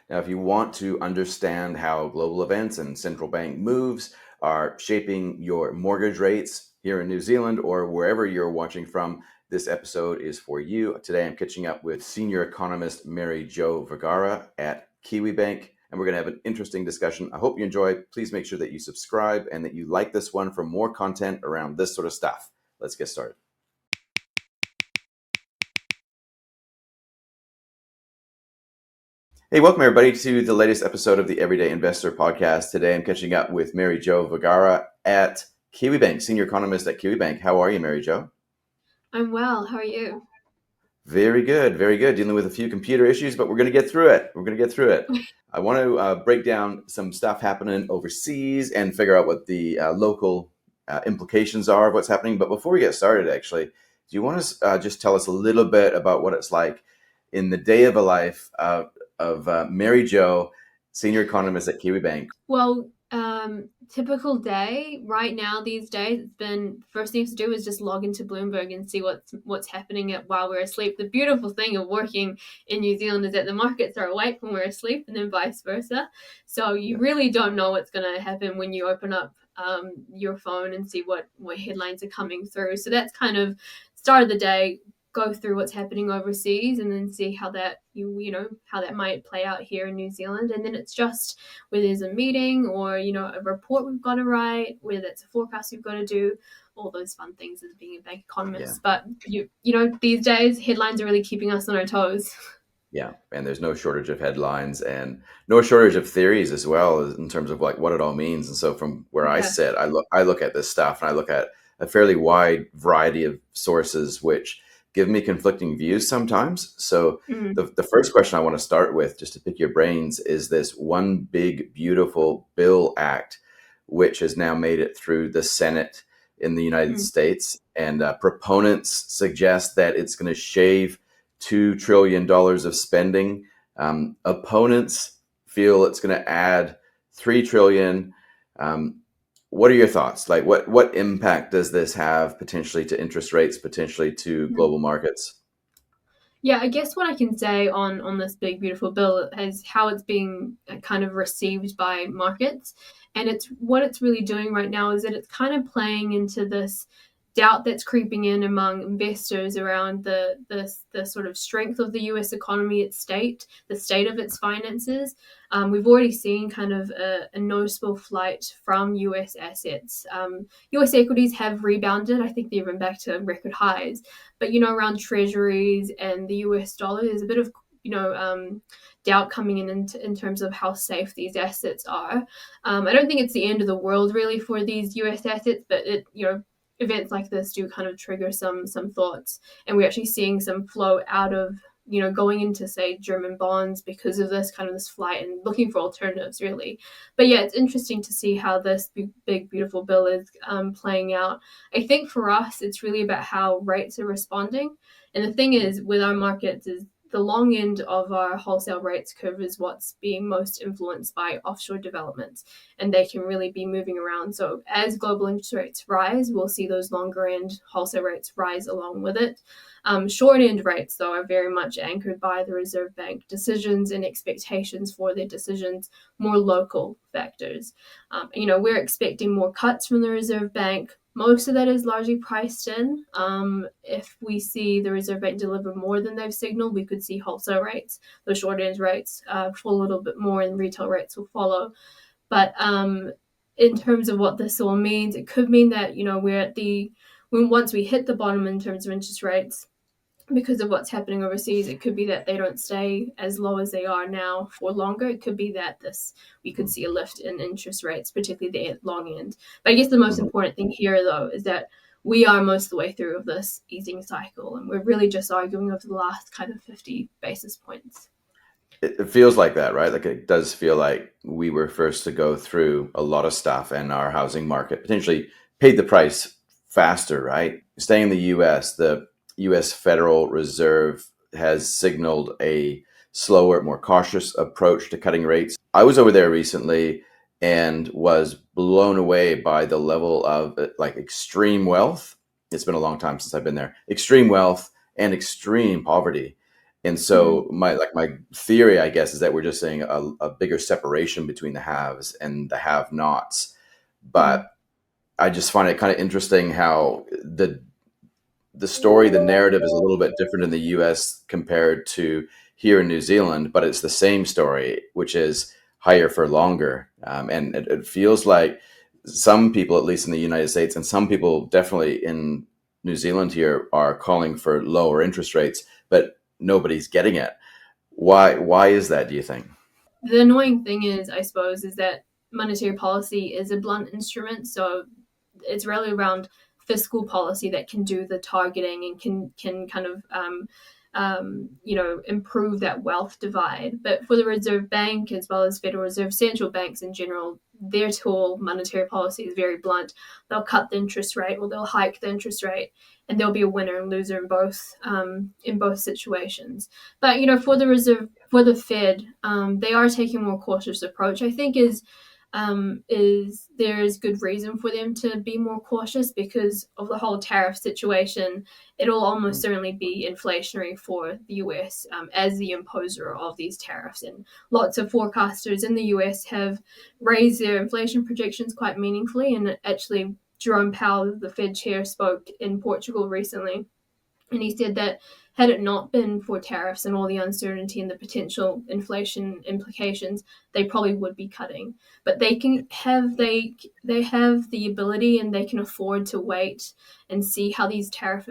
Now, if you want to understand how global events and central bank moves are shaping your mortgage rates here in New Zealand or wherever you're watching from, this episode is for you. Today, I'm catching up with senior economist Mary Jo Vergara at Kiwibank, and we're going to have an interesting discussion. I hope you enjoy. Please make sure that you subscribe and that you like this one for more content around this sort of stuff. Let's get started. Hey, welcome everybody to the latest episode of the Everyday Investor podcast. Today I'm catching up with Mary Jo Vergara at Kiwibank, senior economist at Kiwibank. How are you, Mary Jo? I'm well. How are you? Very good, very good. Dealing with a few computer issues, but we're going to get through it. We're going to get through it. I want to break down some stuff happening overseas and figure out what the local implications are of what's happening. But before we get started, actually, do you want to just tell us a little bit about what it's like in the day of a life of Mary Jo, senior economist at Kiwibank? Well, typical day right now these days. It's been first thing to do is just log into Bloomberg and see what's happening while we're asleep. The beautiful thing of working in New Zealand is that the markets are awake when we're asleep, and then vice versa. So you really don't know what's going to happen when you open up your phone and see what headlines are coming through. So that's kind of start of the day. Go through what's happening overseas and then see how that how that might play out here in New Zealand. And then it's just whether there's a meeting or a report we've got to write, whether it's a forecast we've got to do, all those fun things as being a bank Yeah. economist. But these days headlines are really keeping us on our toes. Yeah, and there's no shortage of headlines and no shortage of theories as well in terms of like what it all means. And so from where I Yeah. sit, I look at this stuff and I look at a fairly wide variety of sources which give me conflicting views sometimes. So Mm. the first question I want to start with, just to pick your brains, is this one big beautiful bill act which has now made it through the Senate in the United Mm. States, and proponents suggest that it's going to shave $2 trillion of spending. Opponents feel it's going to add $3 trillion. Um, what are your thoughts? Like, what impact does this have potentially to interest rates, potentially to Mm. global markets? Yeah, I guess what I can say on this big beautiful bill is how it's being kind of received by markets, and it's really doing right now is that it's kind of playing into this doubt that's creeping in among investors around the sort of strength of the U.S. economy, the state of its finances. We've already seen kind of a noticeable flight from U.S. assets. U.S. equities have rebounded. I think they're even back to record highs, but around treasuries and the US dollar, there's a bit of doubt coming in terms of how safe these assets are. I don't think it's the end of the world really for these US assets, but events like this do kind of trigger some thoughts, and we're actually seeing some flow out of going into say German bonds because of this flight and looking for alternatives really. But yeah, it's interesting to see how this big beautiful bill is playing out. I think for us it's really about how rates are responding, and the thing is with our markets is the long end of our wholesale rates curve is what's being most influenced by offshore developments, and they can really be moving around. So as global interest rates rise, we'll see those longer end wholesale rates rise along with it. Short end rates, though, are very much anchored by the Reserve Bank decisions and expectations for their decisions, more local factors. We're expecting more cuts from the Reserve Bank. Most of that is largely priced in. If we see the Reserve Bank deliver more than they've signaled, we could see wholesale rates, those short end rates, fall a little bit more, and retail rates will follow. But in terms of what this all means, it could mean that we're at once we hit the bottom in terms of interest rates, because of what's happening overseas, it could be that they don't stay as low as they are now for longer. It could be that we could see a lift in interest rates, particularly the long end. But I guess the most Mhm. important thing here, though, is that we are most of the way through of this easing cycle, and we're really just arguing over the last kind of 50 basis points. It feels like that, right? Like it does feel like we were first to go through a lot of stuff, and our housing market potentially paid the price faster, right? Staying in the US, the US Federal Reserve has signaled a slower, more cautious approach to cutting rates. I was over there recently and was blown away by the level of like extreme wealth. It's been a long time since I've been there. Extreme wealth and extreme poverty. And Mm, so my theory, I guess, is that we're just seeing a bigger separation between the haves and the have-nots. mm, But I just find it kind of interesting how the story, the narrative is a little bit different in the US compared to here in New Zealand, but it's the same story, which is higher for longer. And it feels like some people, at least in the United States, and some people definitely in New Zealand here, are calling for lower interest rates, but nobody's getting it. Why is that, do you think? the annoying thing is, I suppose, is that monetary policy is a blunt instrument. So it's really around fiscal policy that can do the targeting and can kind of improve that wealth divide. But for the Reserve Bank as well as Federal Reserve central banks in general, their tool monetary policy is very blunt. They'll cut the interest rate or they'll hike the interest rate, and there'll be a winner and loser in both situations. But for the reserve for the Fed, they are taking a more cautious approach. I think is there is good reason for them to be more cautious because of the whole tariff situation. It'll almost Mm, certainly be inflationary for the US as the imposer of these tariffs. And lots of forecasters in the US have raised their inflation projections quite meaningfully. And actually, Jerome Powell, the Fed chair, spoke in Portugal recently, and he said that had it not been for tariffs and all the uncertainty and the potential inflation implications, they probably would be cutting. But they have the ability and they can afford to wait and see how these tariff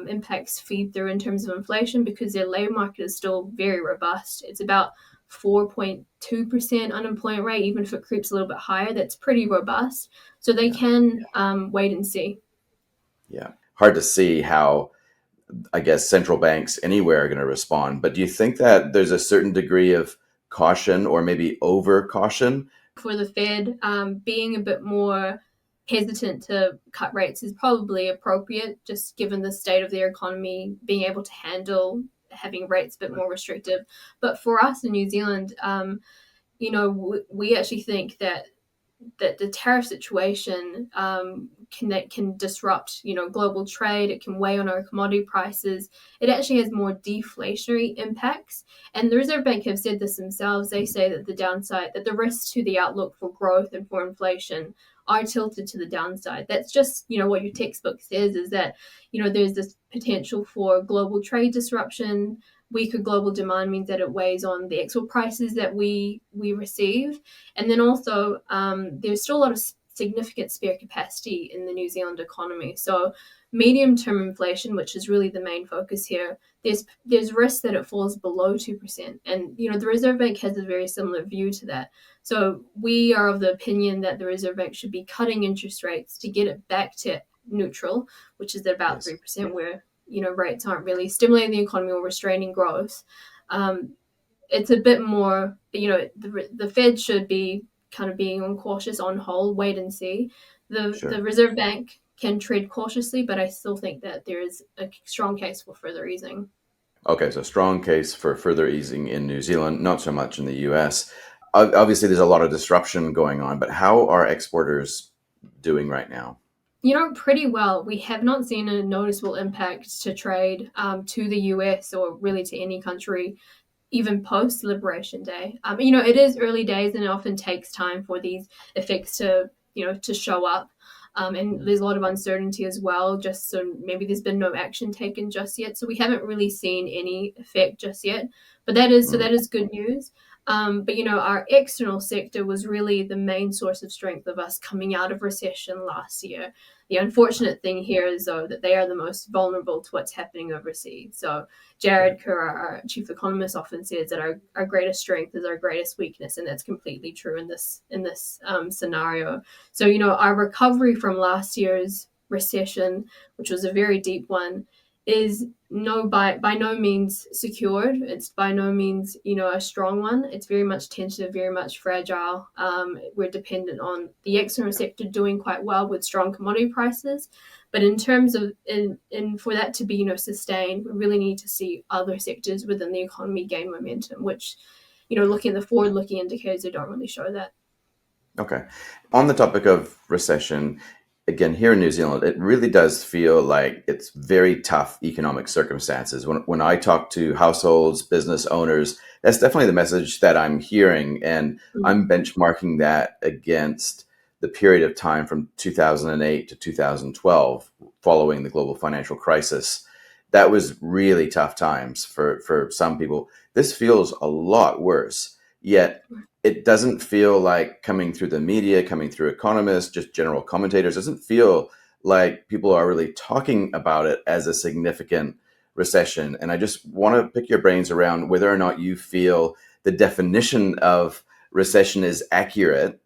impacts feed through in terms of inflation because their labor market is still very robust. It's about 4.2% unemployment rate, even if it creeps a little bit higher. That's pretty robust. So they yeah, can wait and see. yeah. Hard to see how, I guess, central banks anywhere are going to respond. But do you think that there's a certain degree of caution or maybe over caution? For the Fed, being a bit more hesitant to cut rates is probably appropriate, just given the state of their economy, being able to handle having rates a bit more restrictive. But for us in New Zealand, we actually think that the tariff situation can disrupt global trade. It can weigh on our commodity prices. It actually has more deflationary impacts, and the Reserve Bank have said this themselves. They say that the risks to the outlook for growth and for inflation are tilted to the downside. That's just what your textbook says, is that there's this potential for global trade disruption. Weaker global demand means that it weighs on the export prices that we receive, and then also, there's still a lot of significant spare capacity in the New Zealand economy. So, medium-term inflation, which is really the main focus here, there's risk that it falls below 2%, and the Reserve Bank has a very similar view to that. So, we are of the opinion that the Reserve Bank should be cutting interest rates to get it back to neutral, which is at about Yes. 3%, where rates aren't really stimulating the economy or restraining growth. Um, it's a bit more, the Fed should be kind of being on cautious, on hold, wait and see. The Sure. Reserve Bank can tread cautiously, but I still think that there is a strong case for further easing. Okay, so strong case for further easing in New Zealand, not so much in the US. Obviously, there's a lot of disruption going on, but how are exporters doing right now? Pretty well. We have not seen a noticeable impact to trade to the US or really to any country even post Liberation Day. It is early days and it often takes time for these effects to show up. And Mm, there's a lot of uncertainty as well, just so maybe there's been no action taken just yet. So we haven't really seen any effect just yet. But mm, that is good news. But our external sector was really the main source of strength of us coming out of recession last year. The unfortunate thing here is though that they are the most vulnerable to what's happening overseas. So yeah, Jared Kerr, our chief economist, often says that our greatest strength is our greatest weakness, and that's completely true in this scenario. So our recovery from last year's recession, which was a very deep one, is by no means secured. It's by no means a strong one. It's very much tentative, very much fragile. We're dependent on the external sector doing quite well with strong commodity prices, but in terms of in for that to be sustained, we really need to see other sectors within the economy gain momentum, which looking at the forward-looking indicators, they don't really show that. okay. On the topic of recession, again, here in New Zealand, it really does feel like it's very tough economic circumstances. When I talk to households, business owners, that's definitely the message that I'm hearing. And Mm. I'm benchmarking that against the period of time from 2008 to 2012, following the global financial crisis. That was really tough times for some people. This feels a lot worse, yet it doesn't feel like, coming through the media, coming through economists, just general commentators, doesn't feel like people are really talking about it as a significant recession. And I just want to pick your brains around whether or not you feel the definition of recession is accurate,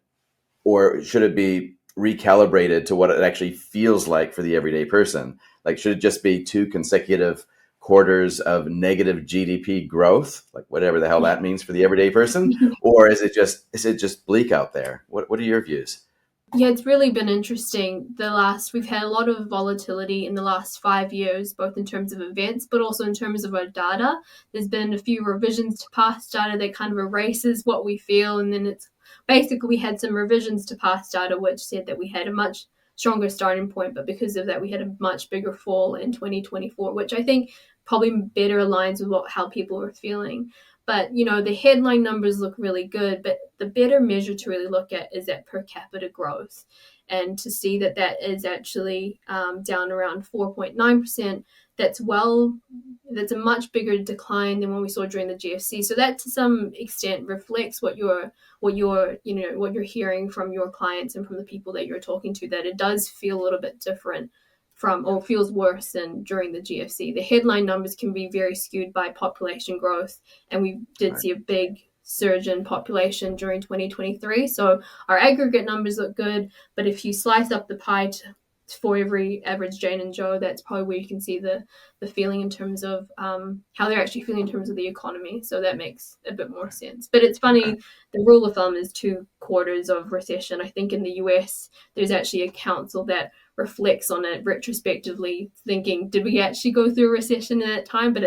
or should it be recalibrated to what it actually feels like for the everyday person? Like, should it just be two consecutive quarters of negative GDP growth, like whatever the hell that means for the everyday person, or is it just bleak out there? What are your views? Yeah, it's really been interesting. We've had a lot of volatility in the last 5 years, both in terms of events, but also in terms of our data. There's been a few revisions to past data that kind of erases what we feel, and then it's basically we had some revisions to past data which said that we had a much stronger starting point, but because of that, we had a much bigger fall in 2024, which I think probably better aligns with how people were feeling. But the headline numbers look really good, but the better measure to really look at is that per capita growth, and to see that that is actually down around 4.9%. That's a much bigger decline than what we saw during the GFC. So that to some extent reflects what you're hearing from your clients and from the people that you're talking to, that it does feel a little bit different from, or feels worse than during the GFC. The headline numbers can be very skewed by population growth, and we did Right. see a big surge in population during 2023. So our aggregate numbers look good, but if you slice up the pie for every average Jane and Joe, that's probably where you can see the feeling in terms of how they're actually feeling in terms of the economy. So that makes a bit more sense. But it's Okay. funny, the rule of thumb is 2 quarters of recession. I think in the US, there's actually a council that reflects on it retrospectively, thinking, did we actually go through a recession at that time? But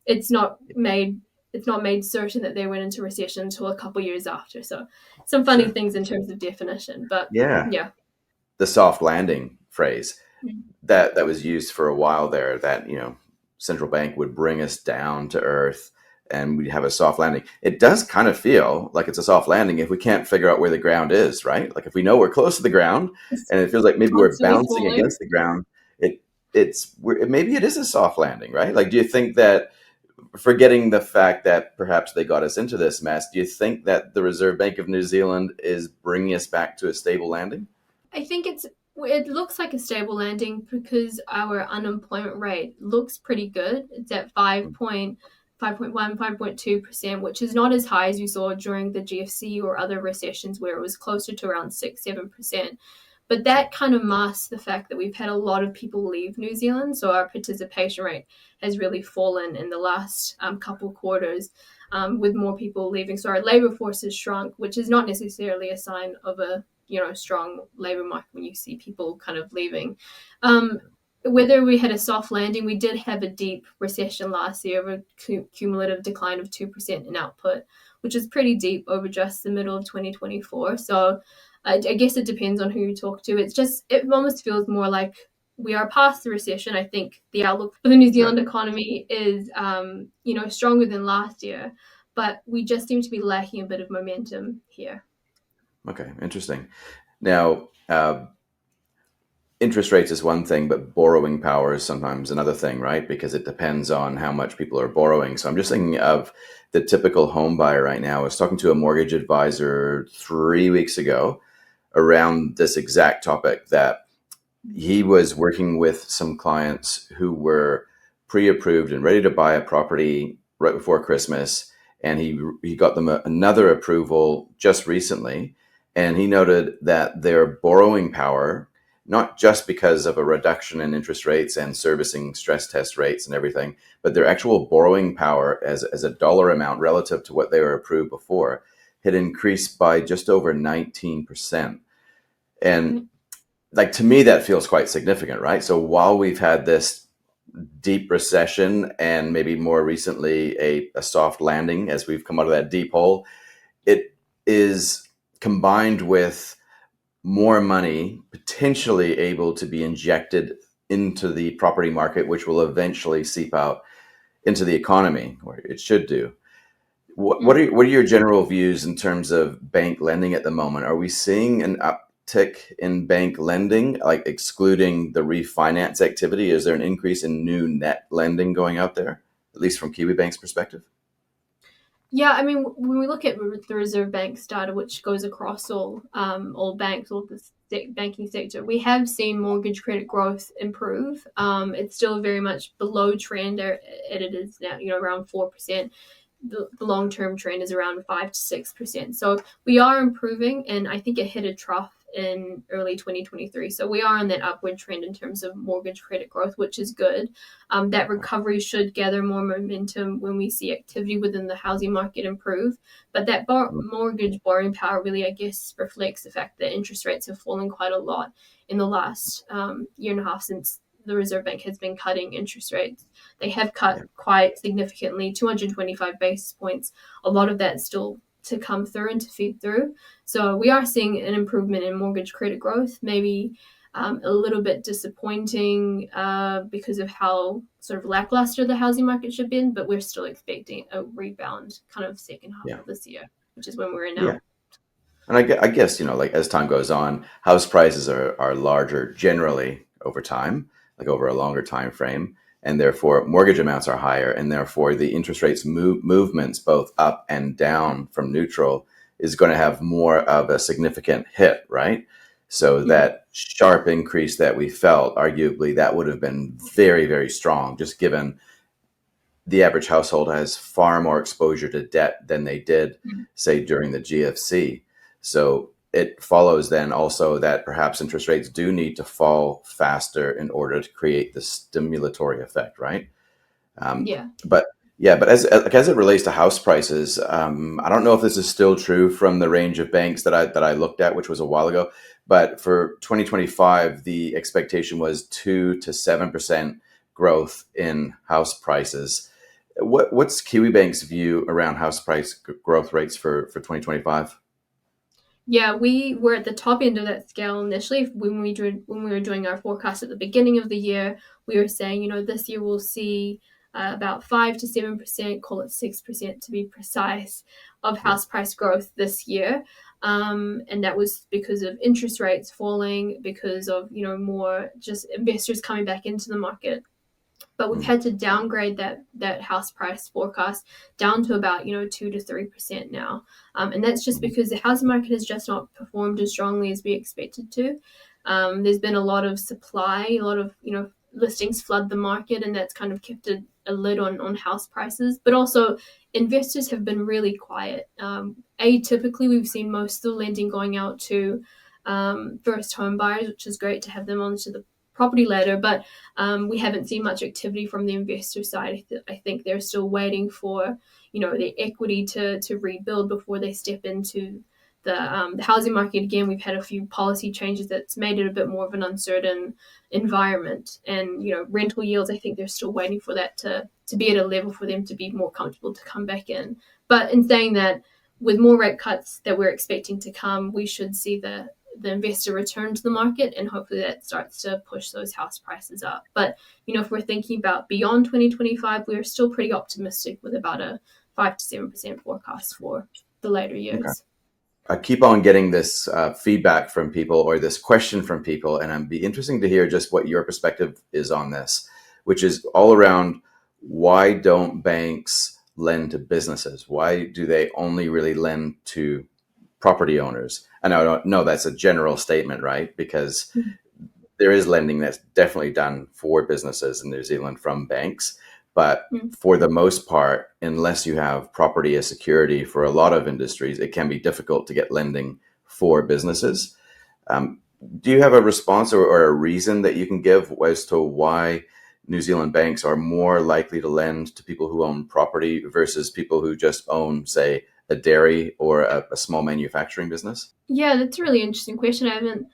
it's not made it's not made certain that they went into recession until a couple years after. So some funny Sure. things in terms of definition. But Yeah. yeah. The soft landing phrase Mm. that was used for a while there, that central bank would bring us down to earth and we'd have a soft landing. It does kind of feel like it's a soft landing if we can't figure out where the ground is, right? Like, if we know we're close to the ground It's and it feels like maybe we're constantly bouncing falling. against the ground, maybe it is a soft landing, right? Like, do you think that, forgetting the fact that perhaps they got us into this mess, do you think that the Reserve Bank of New Zealand is bringing us back to a stable landing? I think it looks like a stable landing because our unemployment rate looks pretty good. It's at 5.1, 5.2%, which is not as high as we saw during the GFC or other recessions where it was closer to around 6, 7%. But Sure. that kind of masks the fact that we've had a lot of people leave New Zealand. So our participation rate has really fallen in the last couple quarters, with more people leaving. So our labor force has shrunk, which is not necessarily a sign of a strong labor market when you see people kind of leaving. Um, Whether we had a soft landing, we did have a deep recession last year of a cumulative decline of 2% in output, which is pretty deep over just the middle of 2024. So I guess it depends on who you talk to. It almost feels more like we are past the recession. I think the outlook for the New Sure. Zealand economy is, stronger than last year, but we just seem to be lacking a bit of momentum here. Okay. Interesting. Now, interest rates is one thing, but borrowing power is sometimes another thing, right? Because it depends on how much people are borrowing. So I'm just thinking of the typical home buyer right now. I was talking to a mortgage advisor 3 weeks ago around this exact topic, that he was working with some clients who were pre-approved and ready to buy a property right before Christmas, and he got them another approval just recently, and he noted that their borrowing power, not just because of a reduction in interest rates and servicing stress test rates and everything, but their actual borrowing power as a dollar amount relative to what they were approved before, had increased by just over 19%. And Right. like, to me, that feels quite significant, right? So while we've had this deep recession and maybe more recently a soft landing as we've come out of that deep hole, it is combined with more money potentially able to be injected into the property market, which will eventually seep out into the economy, or it should do. Mm. What are your general views in terms of bank lending at the moment? Are we seeing an uptick in bank lending, like excluding the refinance activity? Is there an increase in new net lending going out there, at least from Kiwibank's perspective? Yeah, I mean, when we look at the Reserve Bank's data, which goes across all banks, all the banking sector, we have seen mortgage credit growth improve. It's still very much below trend, and it is now, around 4%. The long term trend is around 5 to 6%. So we are improving, and I think it hit a trough in early 2023. So we are on that upward trend in terms of mortgage credit growth, which is good. That recovery should gather more momentum when we see activity within the housing market improve. But that mortgage borrowing power really, I guess, reflects the fact that interest rates have fallen quite a lot in the last year and a half since the Reserve Bank has been cutting interest rates. They have cut Yeah, quite significantly, 225 basis points. A lot of that still to come through and to feed through. So we are seeing an improvement in mortgage credit growth, maybe a little bit disappointing because of how sort of lackluster the housing market should have been, but we're still expecting a rebound kind of second half yeah, of this year, which is when we're in yeah. now. And I guess, like as time goes on, house prices are larger generally over time, like over a longer time frame, and therefore mortgage amounts are higher, and therefore the interest rates movements both up and down from neutral is going to have more of a significant hit, right? So Mm. that sharp increase that we felt, arguably, that would have been very, very strong, just given the average household has far more exposure to debt than they did, Mm. say, during the GFC. So it follows then also that perhaps interest rates do need to fall faster in order to create the stimulatory effect, right? Um, Yeah. but yeah, but as it relates to house prices, I don't know if this is still true from the range of banks that I looked at, which was a while ago. But for 2025, the expectation was 2 to 7% growth in house prices. What's Kiwibank's view around house price growth rates for 2025? Yeah, we were at the top end of that scale initially when we were doing our forecast at the beginning of the year. We were saying, this year we'll see about 5 to 7%, call it 6% to be precise, of Yeah. house price growth this year. And that was because of interest rates falling, because of more just investors coming back into the market, but we've Mm, had to downgrade that house price forecast down to about 2 to 3% now, and that's just mm, because the housing market has just not performed as strongly as we expected to. There's been a lot of supply, a lot of listings flood the market, and that's kind of kept a lid on house prices. But also, investors have been really quiet. Atypically, we've seen most of the lending going out to first home buyers, which is great to have them onto the property ladder, but we haven't seen much activity from the investor side. I think they're still waiting for the equity to rebuild before they step into the housing market again. We've had a few policy changes that's made it a bit more of an uncertain environment, and rental yields. I think they're still waiting for that to be at a level for them to be more comfortable to come back in. But in saying that, with more rate cuts that we're expecting to come, we should see the investor return to the market, and hopefully that starts to push those house prices up. But if we're thinking about beyond 2025, we're still pretty optimistic with about a 5 to 7% forecast for the later okay. years. I keep on getting this feedback from people or this question from people, and it'd be interesting to hear just what your perspective is on this, which is all around why don't banks lend to businesses? Why do they only really lend to property owners? And I don't know that's a general statement, right? Because there is lending that's definitely done for businesses in New Zealand from banks. But Mm-hmm. for the most part, unless you have property as security for a lot of industries, it can be difficult to get lending for businesses. Um, do you have a response or a reason that you can give as to why New Zealand banks are more likely to lend to people who own property versus people who just own, say, a dairy or a small manufacturing business? Yeah, that's a really interesting question. I haven't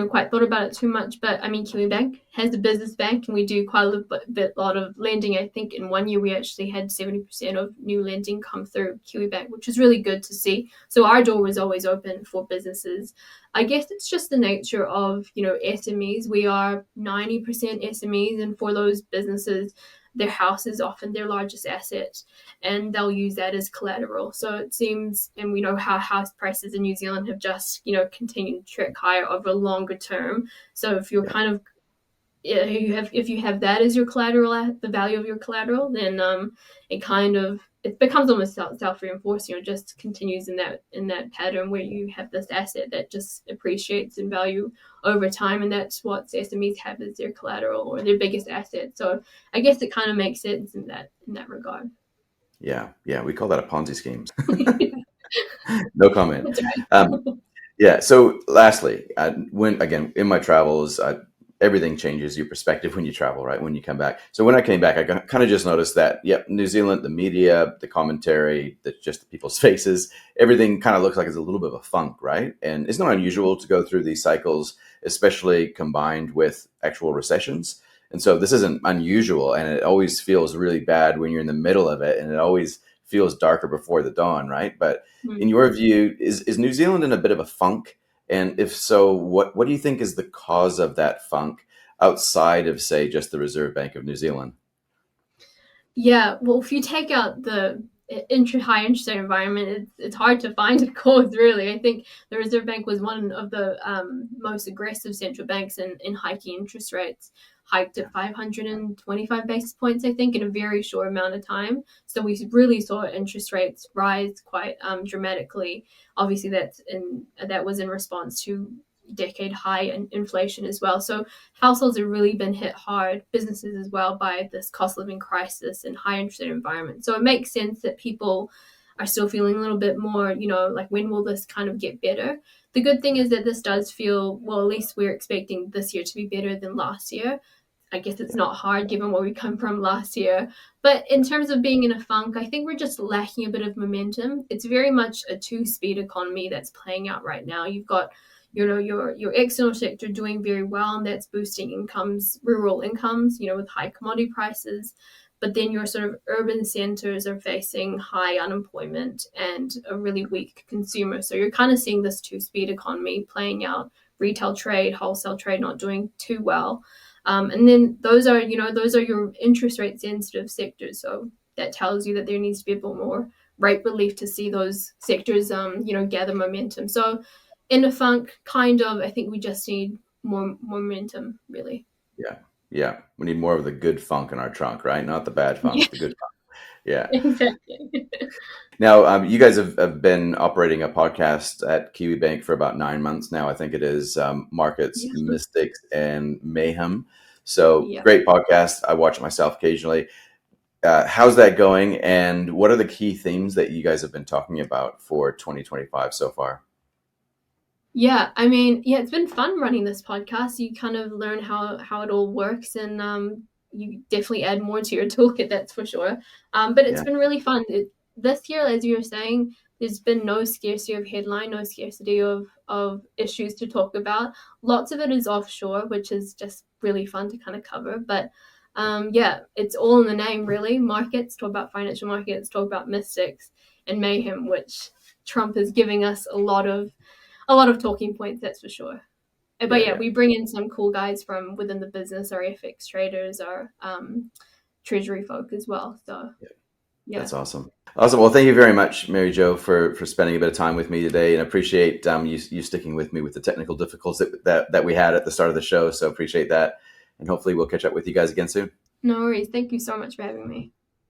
quite thought about it too much. But I mean, Kiwibank has a business bank, and we do quite a lot of lending. I think in one year we actually had 70% of new lending come through Kiwibank, which was really good to see. So our door was always open for businesses. I guess it's just the nature of SMEs. We are 90% SMEs, and for those businesses, their house is often their largest asset, and they'll use that as collateral. So it seems, and we know how house prices in New Zealand have just, continued to trek higher over a longer term. So if you're Yeah. kind of if you have that as your collateral, the value of your collateral, then it becomes almost self reinforcing, or just continues in that pattern where you have this asset that just appreciates in value over time, and that's what SMEs have as their collateral or their biggest asset. So I guess it kind of makes sense in that regard. Yeah. Yeah. We call that a Ponzi scheme. No comment. That's Um, right. Yeah. So, lastly, when again in my travels, everything changes your perspective when you travel, right? When you come back. So when I came back, I kind of just noticed that, yep, New Zealand, the media, the commentary, just the people's faces, everything kind of looks like it's a little bit of a funk, right? And it's not unusual to go through these cycles, especially combined with actual recessions. And so this isn't unusual, and it always feels really bad when you're in the middle of it, and it always feels darker before the dawn, right? But in your view, is New Zealand in a bit of a funk? And if so, what do you think is the cause of that funk outside of, say, just the Reserve Bank of New Zealand? Yeah, well, if you take out the high interest rate environment, it's hard to find a cause, really. I think the Reserve Bank was one of the most aggressive central banks in hiking interest rates, hiked Yeah, at 525 basis points, I think, in a very short amount of time. So we really saw interest rates rise quite dramatically. Obviously, that was in response to decade high inflation as well. So households have really been hit hard, businesses as well, by this cost of living crisis and high interest rate environment. So it makes sense that people are still feeling a little bit more, like, when will this kind of get better? The good thing is that this does feel, well, at least we're expecting this year to be better than last year. I guess it's yeah, not hard given where we come from last year. But in terms of being in a funk, I think we're just lacking a bit of momentum. It's very much a two-speed economy that's playing out right now. You've got your external sector doing very well, and that's boosting incomes, rural incomes, with high commodity prices. But then your sort of urban centers are facing high unemployment and a really weak consumer. So you're kind of seeing this two-speed economy playing out. Retail trade, wholesale trade not doing too well. And then those are your interest rate sensitive sectors. So that tells you that there needs to be a bit more rate relief to see those sectors, gather momentum. So in a funk, kind of, I think we just need more momentum, really. yeah, yeah. We need more of the good funk in our trunk, right? Not the bad Yeah, funk, the good funk. Yeah. exactly. Now, you guys have been operating a podcast at Kiwi Bank for about 9 months now. I think it is, Markets, Yeah, Mystics, and Mayhem. So yeah. great podcast. I watch it myself occasionally. How's that going? And what are the key themes that you guys have been talking about for 2025 so far? Yeah, I mean, yeah, it's been fun running this podcast. You kind of learn how it all works, and you definitely add more to your toolkit, that's for sure. But it's Yeah, been really fun. This year, as you were saying, there's been no scarcity of headline, no scarcity of issues to talk about. Lots of it is offshore, which is just really fun to kind of cover. But yeah, it's all in the name, really. Markets, talk about financial markets, talk about mystics and mayhem, which Trump is giving us a lot of talking points, that's for sure. But yeah, yeah, yeah, we bring in some cool guys from within the business, our FX traders, our treasury folk as well. So yeah. yeah, That's awesome. Awesome. Well, thank you very much, Mary Jo, for spending a bit of time with me today, and appreciate you sticking with me with the technical difficulties that we had at the start of the show. So appreciate that, and hopefully we'll catch up with you guys again soon. no worries. Thank you so much for having me.